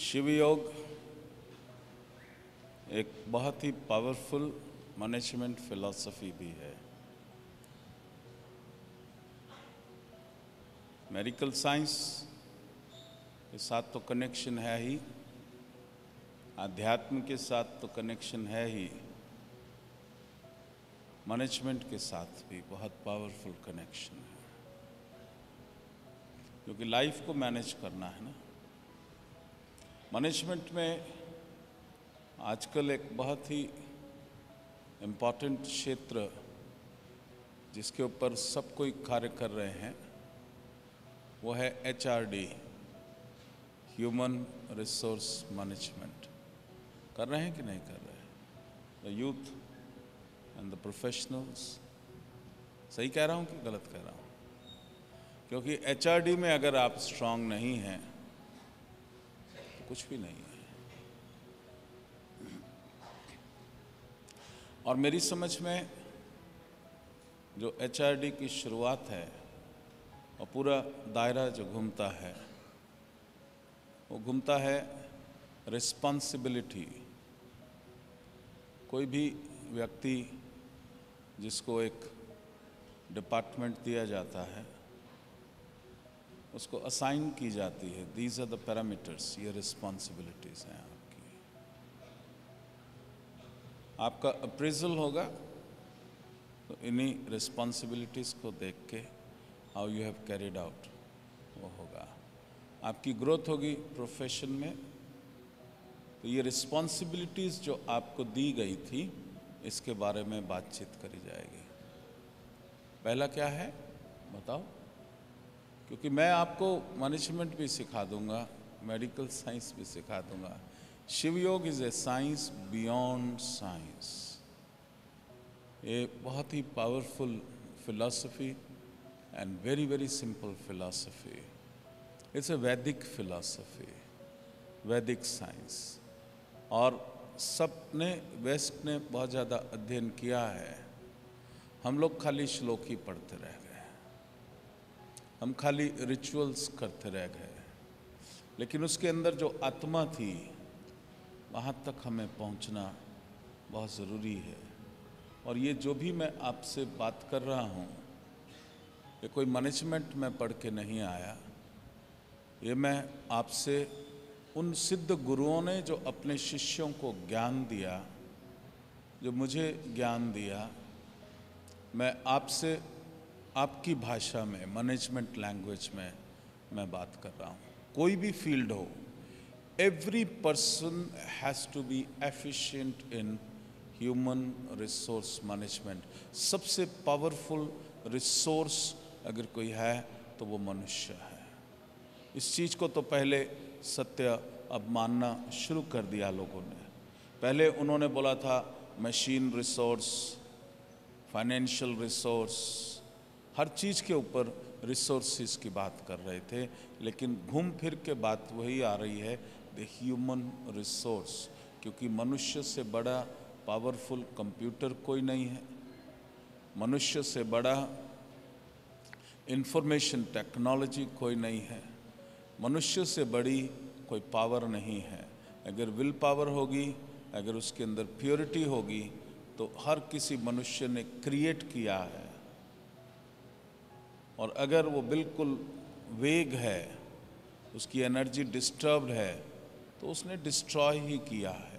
शिव योग एक बहुत ही पावरफुल मैनेजमेंट फिलॉसफी भी है। मेडिकल साइंस के साथ तो कनेक्शन है ही, आध्यात्म के साथ तो कनेक्शन है ही, मैनेजमेंट के साथ भी बहुत पावरफुल कनेक्शन है, क्योंकि लाइफ को मैनेज करना है ना। मैनेजमेंट में आजकल एक बहुत ही इम्पॉर्टेंट क्षेत्र जिसके ऊपर सब कोई कार्य कर रहे हैं वो है HRD, ह्यूमन रिसोर्स मैनेजमेंट। कर रहे हैं कि नहीं कर रहे हैं? The youth and the professionals. सही कह रहा हूँ कि गलत कह रहा हूँ? क्योंकि HRD में अगर आप स्ट्रांग नहीं हैं तो कुछ भी नहीं है। और मेरी समझ में जो HRD की शुरुआत है और पूरा दायरा जो घूमता है वो घूमता है रिस्पॉन्सिबिलिटी। कोई भी व्यक्ति जिसको एक डिपार्टमेंट दिया जाता है उसको असाइन की जाती है, दीज आर द पैरामीटर्स, ये रिस्पॉन्सिबिलिटीज हैं आपकी। आपका अप्रेजल होगा तो इन्हीं रिस्पॉन्सिबिलिटीज को देख के how you have carried out वो होगा। आपकी ग्रोथ होगी प्रोफेशन में तो ये रिस्पॉन्सिबिलिटीज जो आपको दी गई थी इसके बारे में बातचीत करी जाएगी। पहला क्या है बताओ? क्योंकि मैं आपको मैनेजमेंट भी सिखा दूंगा, मेडिकल साइंस भी सिखा दूंगा। Shiv Yog is a science beyond science. ये बहुत ही powerful philosophy and very very simple philosophy. It's a Vedic philosophy, वैदिक साइंस। और सब ने, वेस्ट ने बहुत ज़्यादा अध्ययन किया है। हम लोग खाली श्लोक ही पढ़ते रह गए, हम खाली रिचुअल्स करते रह गए, लेकिन उसके अंदर जो आत्मा थी वहाँ तक हमें पहुँचना बहुत ज़रूरी है। और ये जो भी मैं आपसे बात कर रहा हूँ ये कोई मैनेजमेंट में पढ़ के नहीं आया, ये मैं आपसे उन सिद्ध गुरुओं ने जो अपने शिष्यों को ज्ञान दिया, जो मुझे ज्ञान दिया, मैं आपसे आपकी भाषा में, मैनेजमेंट लैंग्वेज में मैं बात कर रहा हूँ। कोई भी फील्ड हो, every person has to be efficient in human resource management. सबसे पावरफुल रिसोर्स अगर कोई है तो वो मनुष्य है। इस चीज़ को तो पहले सत्य अब मानना शुरू कर दिया लोगों ने। पहले उन्होंने बोला था मशीन रिसोर्स, फाइनेंशियल रिसोर्स, हर चीज़ के ऊपर रिसोर्सेज की बात कर रहे थे, लेकिन घूम फिर के बात वही आ रही है, द ह्यूमन रिसोर्स। क्योंकि मनुष्य से बड़ा पावरफुल कंप्यूटर कोई नहीं है, मनुष्य से बड़ा इंफॉर्मेशन टेक्नोलॉजी कोई नहीं है, मनुष्य से बड़ी कोई पावर नहीं है। अगर विल पावर होगी, अगर उसके अंदर प्योरिटी होगी तो हर किसी मनुष्य ने क्रिएट किया है। और अगर वो बिल्कुल वेग है, उसकी एनर्जी डिस्टर्ब्ड है तो उसने डिस्ट्रॉय ही किया है।